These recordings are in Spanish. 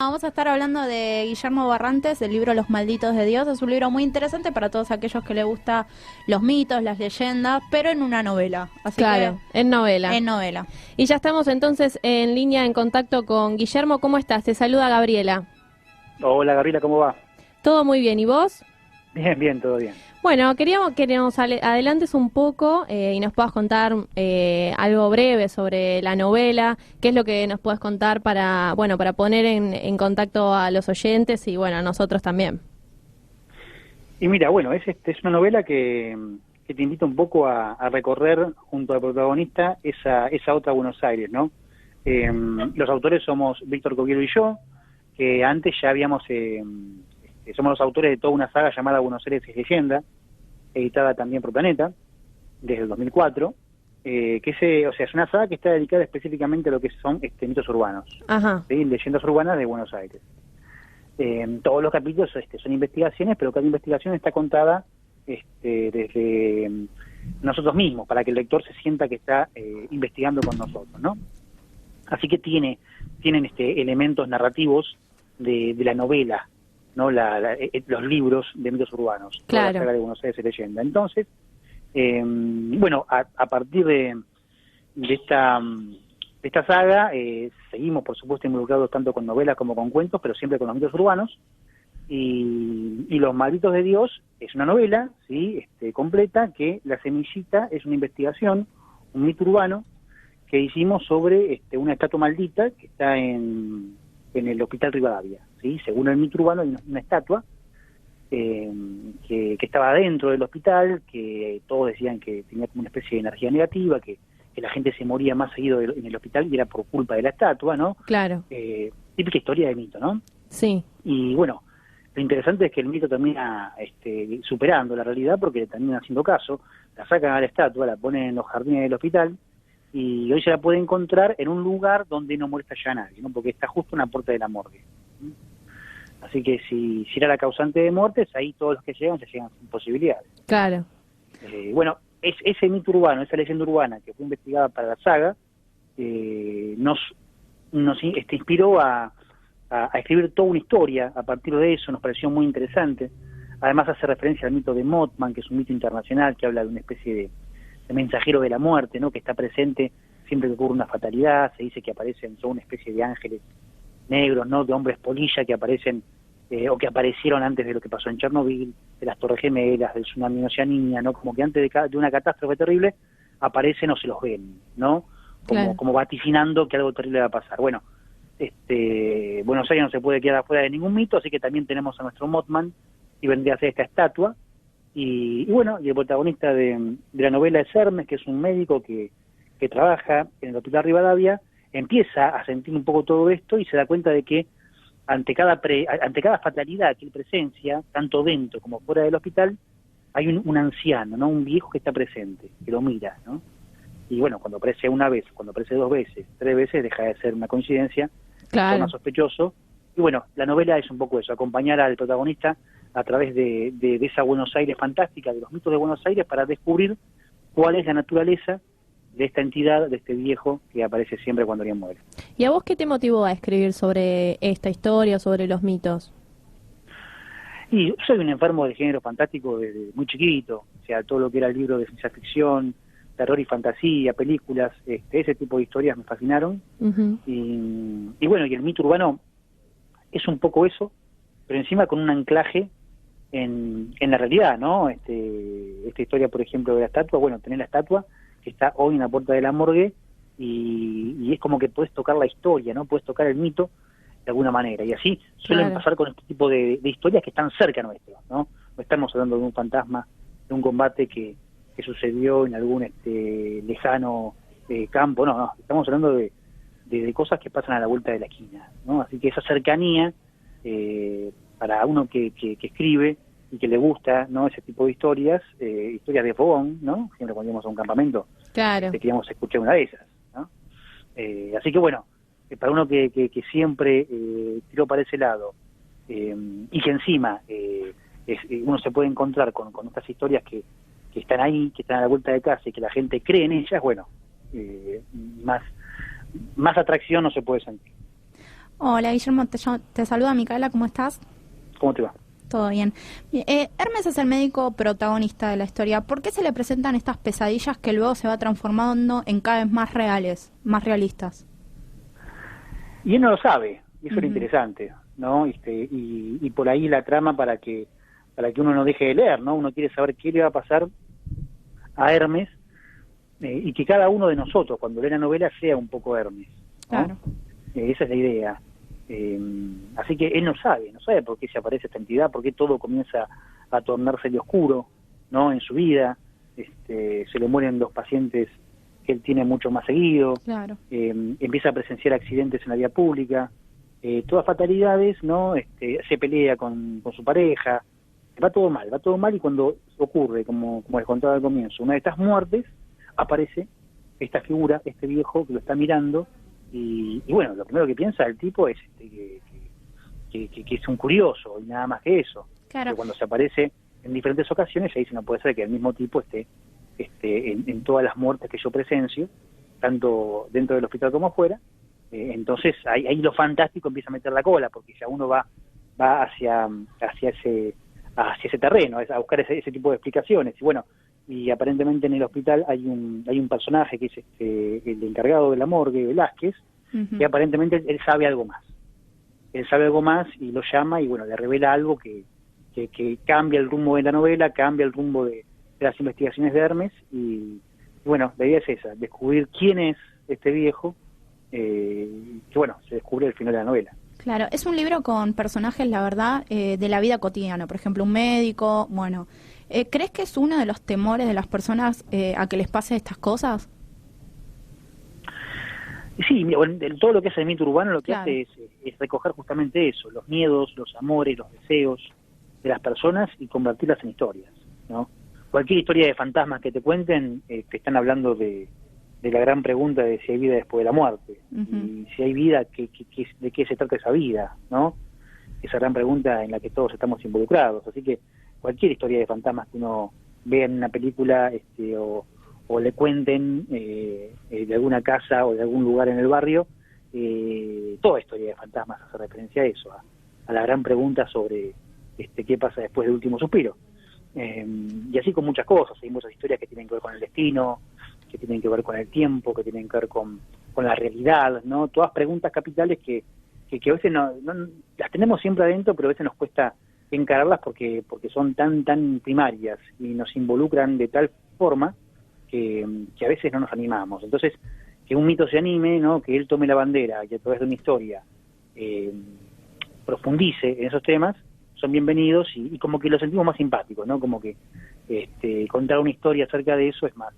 Vamos a estar hablando de Guillermo Barrantes, del libro Los Malditos de Dios. Es un libro muy interesante para todos aquellos que les gustan los mitos, las leyendas, pero en una novela. Así Claro, que, en novela. en novela. Y ya estamos entonces en línea, en contacto con Guillermo. ¿Cómo estás? Te saluda Gabriela. Hola Gabriela, ¿cómo va? ¿Todo muy bien? ¿Y vos? Bien, bien, todo bien. Bueno, queríamos que nos adelantes un poco y nos puedas contar algo breve sobre la novela. ¿Qué es lo que nos puedes contar para poner en contacto a los oyentes y a nosotros también? Y mira, bueno, es una novela que te invita un poco a recorrer junto al protagonista esa otra Buenos Aires, ¿no? Los autores somos Víctor Covielo y yo, que antes ya habíamos... somos los autores de toda una saga llamada Buenos Aires es leyenda, editada también por Planeta, desde el 2004, es una saga que está dedicada específicamente a lo que son mitos urbanos, Ajá. ¿sí? Leyendas urbanas de Buenos Aires. Todos los capítulos son investigaciones, pero cada investigación está contada desde nosotros mismos, para que el lector se sienta que está investigando con nosotros, ¿no? Así que tienen elementos narrativos de la novela, ¿no? Los libros de mitos urbanos, Claro. toda la saga de Buenos Aires es leyenda. Entonces, a partir de esta saga, seguimos por supuesto involucrados tanto con novelas como con cuentos, pero siempre con los mitos urbanos, y Los Malditos de Dios es una novela, ¿sí? Completa, que la semillita es una investigación, un mito urbano, que hicimos sobre una estatua maldita que está en el Hospital Rivadavia, ¿sí? Según el mito urbano hay una estatua que estaba dentro del hospital, que todos decían que tenía como una especie de energía negativa, que la gente se moría más seguido en el hospital y era por culpa de la estatua, ¿no? Claro. Típica historia de mito, ¿no? Sí. Y bueno, lo interesante es que el mito termina superando la realidad, porque le terminan haciendo caso, la sacan a la estatua, la ponen en los jardines del hospital, y hoy se la puede encontrar en un lugar donde no molesta ya a nadie, ¿no? Porque está justo en la puerta de la morgue. Así que si era la causante de muertes, ahí todos los que llegan se llegan sin posibilidades. Claro. Ese mito urbano, esa leyenda urbana que fue investigada para la saga, nos inspiró a escribir toda una historia. A partir de eso nos pareció muy interesante. Además hace referencia al mito de Mothman, que es un mito internacional que habla de una especie de mensajero de la muerte, ¿no? Que está presente siempre que ocurre una fatalidad. Se dice que aparecen, son una especie de ángeles negros, ¿no? De hombres polilla que aparecen o que aparecieron antes de lo que pasó en Chernobyl, de las Torres Gemelas, del tsunami en Oceanía, ¿no? Como que antes de una catástrofe terrible aparecen o se los ven, ¿no? Claro. Como vaticinando que algo terrible va a pasar. Bueno, Buenos Aires no se puede quedar afuera de ningún mito, así que también tenemos a nuestro Mothman, y vendría a ser esta estatua. Y el protagonista de la novela es Hermes, que es un médico que trabaja en el Hospital Rivadavia, empieza a sentir un poco todo esto y se da cuenta de que ante cada fatalidad que él presencia, tanto dentro como fuera del hospital, hay un anciano, ¿no? Un viejo que está presente, que lo mira, ¿no? Y bueno, cuando aparece una vez, cuando aparece 2 veces, 3 veces, deja de ser una coincidencia, Claro. más sospechoso. Y bueno, la novela es un poco eso, acompañar al protagonista a través de esa Buenos Aires fantástica, de los mitos de Buenos Aires, para descubrir cuál es la naturaleza de esta entidad, de este viejo que aparece siempre cuando alguien muere. ¿Y a vos qué te motivó a escribir sobre esta historia, sobre los mitos? Y soy un enfermo de género fantástico desde muy chiquito, o sea, todo lo que era el libro de ciencia ficción, terror y fantasía, películas, ese tipo de historias me fascinaron. Uh-huh. Y el mito urbano es un poco eso, pero encima con un anclaje en la realidad, ¿no? Esta historia, por ejemplo, de la estatua, tener la estatua que está hoy en la puerta de la morgue, y es como que puedes tocar la historia, ¿no? Puedes tocar el mito de alguna manera, y así suelen Claro. pasar con este tipo de historias que están cerca nuestro, ¿no? No estamos hablando de un fantasma, de un combate que sucedió en algún lejano campo, no, estamos hablando de cosas que pasan a la vuelta de la esquina, ¿no? Así que esa cercanía, para uno que escribe y que le gusta, ¿no? Ese tipo de historias de fogón, ¿no? Siempre cuando íbamos a un campamento, Claro. queríamos escuchar una de esas, ¿no? Así que para uno que siempre tiró para ese lado, y que encima uno se puede encontrar con estas historias que están ahí, que están a la vuelta de casa y que la gente cree en ellas, más atracción no se puede sentir. Hola, Guillermo, te saluda Micaela, ¿cómo estás? ¿Cómo te va? Todo bien. Hermes es el médico protagonista de la historia. ¿Por qué se le presentan estas pesadillas que luego se va transformando en cada vez más reales, más realistas? Y él no lo sabe, y eso es lo interesante, ¿no? Y por ahí la trama para que uno no deje de leer, ¿no? Uno quiere saber qué le va a pasar a Hermes, y que cada uno de nosotros, cuando lee la novela, sea un poco Hermes, ¿no? Claro. Esa es la idea. Así que él no sabe por qué se aparece esta entidad, por qué todo comienza a tornarse de oscuro, ¿no? En su vida, se le mueren 2 pacientes que él tiene mucho más seguido, Claro. Empieza a presenciar accidentes en la vía pública, todas fatalidades, ¿no? Se pelea con su pareja, va todo mal, y cuando ocurre, como les contaba al comienzo, una de estas muertes, aparece esta figura, este viejo que lo está mirando, y bueno, lo primero que piensa el tipo es que es un curioso, y nada más que eso. Claro. Pero cuando se aparece en diferentes ocasiones, ya dice, no puede ser que el mismo tipo esté en todas las muertes que yo presencio, tanto dentro del hospital como afuera. Entonces ahí lo fantástico empieza a meter la cola, porque ya uno va hacia ese terreno, a buscar ese tipo de explicaciones. Y bueno, y aparentemente en el hospital hay un personaje que es el encargado de la morgue, Velázquez, que aparentemente él sabe algo más. Él sabe algo más y lo llama y bueno, le revela algo que cambia el rumbo de la novela, cambia el rumbo de las investigaciones de Hermes, y bueno, la idea es esa, descubrir quién es este viejo, que bueno, se descubre al final de la novela. Claro, es un libro con personajes, la verdad, de la vida cotidiana. Por ejemplo, un médico, bueno. ¿Crees que es uno de los temores de las personas a que les pase estas cosas? Sí, todo lo que hace el mito urbano lo que Claro. hace es recoger justamente eso, los miedos, los amores, los deseos de las personas y convertirlas en historias, ¿no? Cualquier historia de fantasmas que te cuenten, te están hablando de la gran pregunta de si hay vida después de la muerte. Y si hay vida, ¿de qué se trata esa vida, no? Esa gran pregunta en la que todos estamos involucrados. Así que cualquier historia de fantasmas que uno vea en una película, o le cuenten de alguna casa o de algún lugar en el barrio, toda historia de fantasmas hace referencia a eso, a la gran pregunta sobre qué pasa después del último suspiro. Y así con muchas cosas, hay muchas historias que tienen que ver con el destino, que tienen que ver con el tiempo, que tienen que ver con la realidad, ¿no? Todas preguntas capitales que a veces no las tenemos siempre adentro, pero a veces nos cuesta encararlas porque son tan primarias y nos involucran de tal forma que a veces no nos animamos. Entonces, que un mito se anime, ¿no? Que él tome la bandera y a través de una historia profundice en esos temas, son bienvenidos y como que lo sentimos más simpáticos, ¿no? Como que contar una historia acerca de eso es más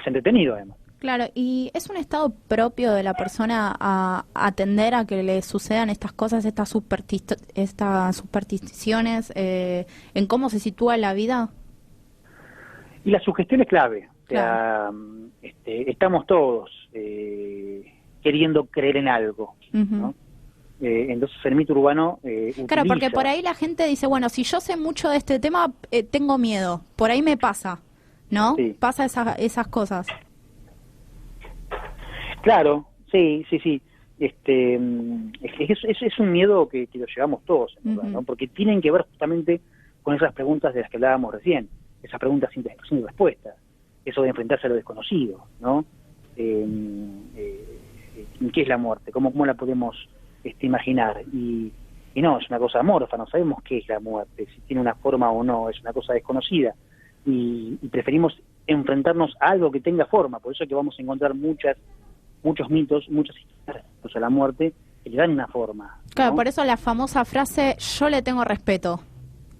entretenido, además. Claro, y es un estado propio de la persona a atender a que le sucedan estas cosas, estas supersticiones, en cómo se sitúa la vida. Y la sugestión es clave. Claro. O sea, estamos todos queriendo creer en algo, ¿no? Entonces el mito urbano Claro, porque utiliza... por ahí la gente dice, bueno, si yo sé mucho de este tema, tengo miedo. Por ahí me pasa, ¿no? Sí. Pasa esas cosas. Claro, sí. Es un miedo que lo llevamos todos, en verdad, ¿no? Porque tienen que ver justamente con esas preguntas de las que hablábamos recién, esas preguntas sin respuestas, eso de enfrentarse a lo desconocido, ¿no? ¿Qué es la muerte? ¿Cómo la podemos imaginar? Y no, es una cosa amorfa, no sabemos qué es la muerte, si tiene una forma o no, es una cosa desconocida, y preferimos enfrentarnos a algo que tenga forma, por eso es que vamos a encontrar muchos mitos, muchas historias a la muerte que le dan una forma, ¿no? Claro, por eso la famosa frase, yo le tengo respeto,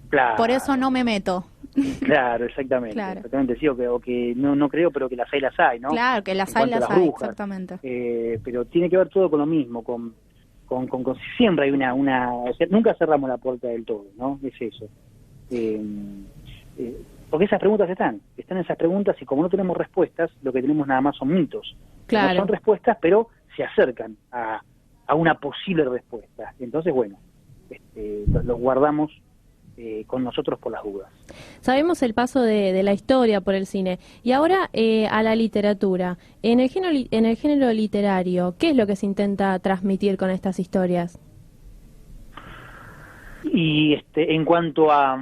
Claro, por eso no me meto. claro, exactamente, Claro. exactamente, sí, o que no creo, pero que las hay, ¿no? Claro, que las En hay, cuanto a las las hay, brujas. exactamente. Pero tiene que ver todo con lo mismo, con siempre hay o sea, nunca cerramos la puerta del todo, ¿no? Es eso. Porque esas preguntas están esas preguntas, y como no tenemos respuestas, lo que tenemos nada más son mitos. Claro. No son respuestas, pero se acercan a una posible respuesta. Entonces, bueno, los guardamos con nosotros por las dudas. Sabemos el paso de la historia por el cine y ahora a la literatura. En el género literario, ¿qué es lo que se intenta transmitir con estas historias? Y en cuanto a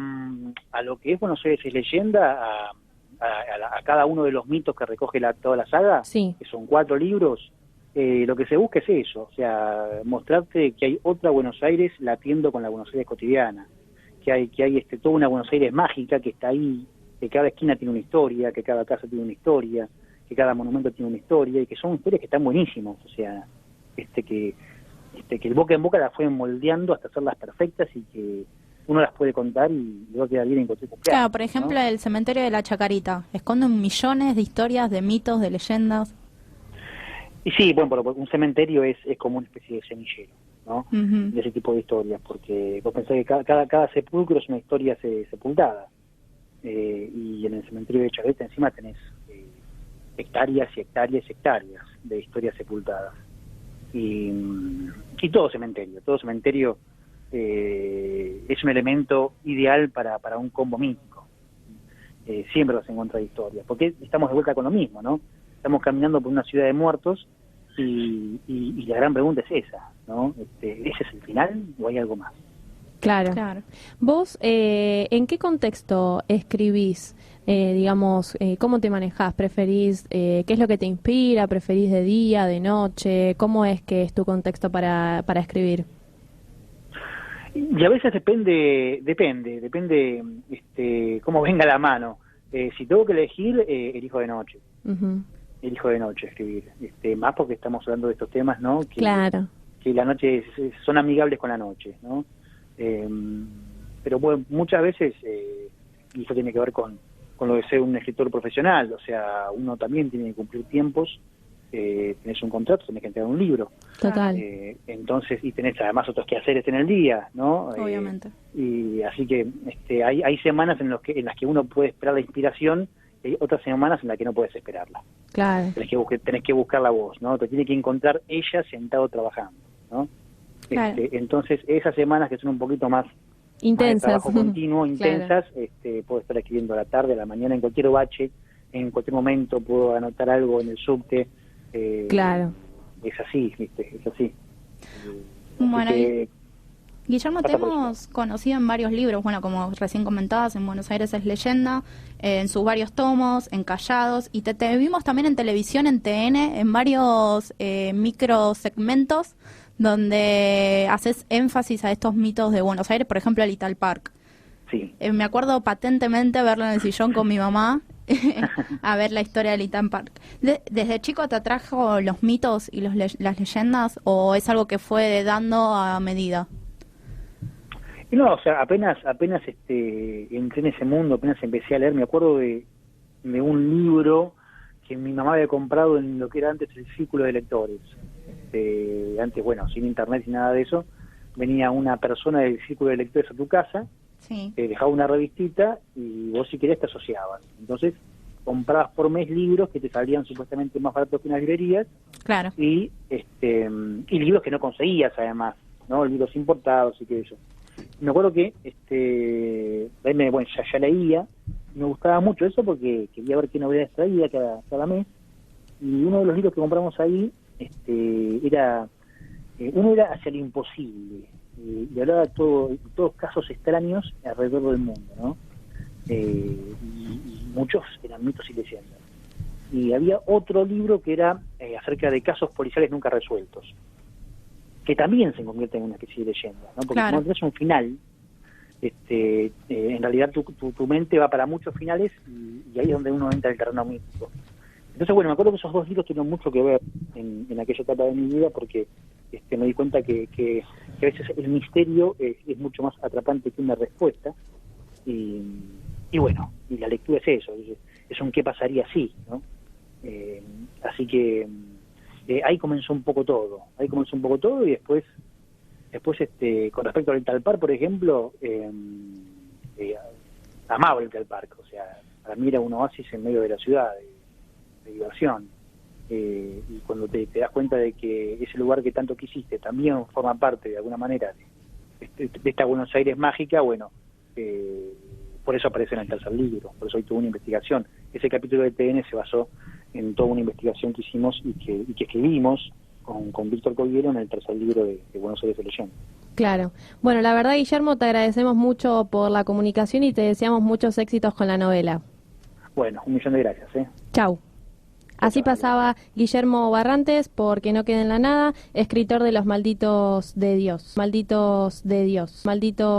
lo que es Buenos Aires es leyenda, a cada uno de los mitos que recoge toda la saga, Sí. que son 4 libros, lo que se busca es eso, o sea, mostrarte que hay otra Buenos Aires latiendo con la Buenos Aires cotidiana, que hay toda una Buenos Aires mágica que está ahí, que cada esquina tiene una historia, que cada casa tiene una historia, que cada monumento tiene una historia, y que son historias que están buenísimas, o sea, que el boca en boca las fue moldeando hasta hacerlas perfectas y que uno las puede contar y luego queda bien en cualquier cumpleaños. Claro, por ejemplo, ¿no? el cementerio de la Chacarita. Esconden millones de historias, de mitos, de leyendas. Y sí, bueno, pero un cementerio es como una especie de semillero, ¿no? Ujú. De ese tipo de historias, porque vos pensás que cada sepulcro es una historia sepultada, y en el cementerio de Chacarita encima tenés hectáreas y hectáreas y hectáreas de historias sepultadas. Y todo cementerio es un elemento ideal para un combo mítico. Siempre vas a encontrar historias, porque estamos de vuelta con lo mismo, ¿no? Estamos caminando por una ciudad de muertos y la gran pregunta es esa, ¿no? ¿Ese es el final o hay algo más? Claro. Claro. ¿Vos en qué contexto escribís? Digamos, ¿cómo te manejás? ¿Preferís, qué es lo que te inspira? ¿Preferís de día, de noche? ¿Cómo es que es tu contexto para escribir? Y a veces depende cómo venga la mano. Si tengo que elegir, elijo de noche. Ujú. Elijo de noche escribir. Más porque estamos hablando de estos temas, ¿no? Claro. Que la noche son amigables con la noche, ¿no? Pero bueno, muchas veces, y eso tiene que ver con lo de ser un escritor profesional, o sea, uno también tiene que cumplir tiempos, tenés un contrato, tenés que entregar un libro. Total. Entonces, y tenés además otros quehaceres en el día, ¿no? Obviamente. Y así que hay semanas en las que uno puede esperar la inspiración, y hay otras semanas en las que no puedes esperarla. Claro. Tenés que buscar la voz, ¿no? Te tiene que encontrar ella sentado trabajando, ¿no? Claro. Entonces, esas semanas que son un poquito más de Intensas. trabajo continuo, Claro. intensas, puedo estar escribiendo a la tarde, a la mañana, en cualquier bache, en cualquier momento puedo anotar algo en el subte. Claro. Es así, ¿viste? Es así. Bueno, Así que, Guillermo, te pasa por hemos conocido en varios libros, bueno, como recién comentabas, en Buenos Aires es leyenda, en sus varios tomos, en Callados, y te vimos también en televisión, en TN, en varios microsegmentos donde haces énfasis a estos mitos de Buenos Aires, por ejemplo, el Ital Park. sí. Me acuerdo patentemente verlo en el sillón con mi mamá a ver la historia del Ital Park. ¿Desde chico te atrajo los mitos y las leyendas o es algo que fue dando a medida? Y no, o sea, apenas entré en ese mundo, apenas empecé a leer, me acuerdo de un libro que mi mamá había comprado en lo que era antes el Círculo de Lectores. Antes, bueno, sin internet y nada de eso, venía una persona del Círculo de Lectores a tu casa, Sí. te dejaba una revistita y vos si querías te asociabas. Entonces comprabas por mes libros que te salían supuestamente más baratos que en las librerías Claro. y libros que no conseguías además, ¿no? Libros importados y que eso. Me acuerdo que ya leía, me gustaba mucho eso porque quería ver qué novedades traía cada mes, y uno de los libros que compramos ahí era uno era Hacia lo imposible, y hablaba de todos casos extraños alrededor del mundo, ¿no? Y muchos eran mitos y leyendas. Y había otro libro que era acerca de casos policiales nunca resueltos, que también se convierte en una especie de leyenda, ¿no? Porque Claro. como tienes un final, en realidad tu mente va para muchos finales y ahí es donde uno entra en el terreno mítico. Entonces, bueno, me acuerdo que esos dos libros tuvieron mucho que ver en aquella etapa de mi vida porque me di cuenta que a veces el misterio es mucho más atrapante que una respuesta y bueno, y la lectura es eso, es un qué pasaría si, ¿no? Así que ahí comenzó un poco todo y después con respecto al Ital Park, por ejemplo, amaba el Ital Park, o sea, para mí era un oasis en medio de la ciudad de diversión, y cuando te das cuenta de que ese lugar que tanto quisiste también forma parte de alguna manera de esta Buenos Aires mágica, bueno, por eso aparece en el tercer libro, por eso hay toda una investigación. Ese capítulo de TN se basó en toda una investigación que hicimos y que escribimos con Víctor Coviero en el tercer libro de Buenos Aires de Leyenda. Claro. Bueno, la verdad, Guillermo, te agradecemos mucho por la comunicación y te deseamos muchos éxitos con la novela. Bueno, 1.000.000 de gracias. Chau. Así pasaba Guillermo Barrantes, porque no queda en la nada, escritor de Los Malditos de Dios. Malditos de Dios. Malditos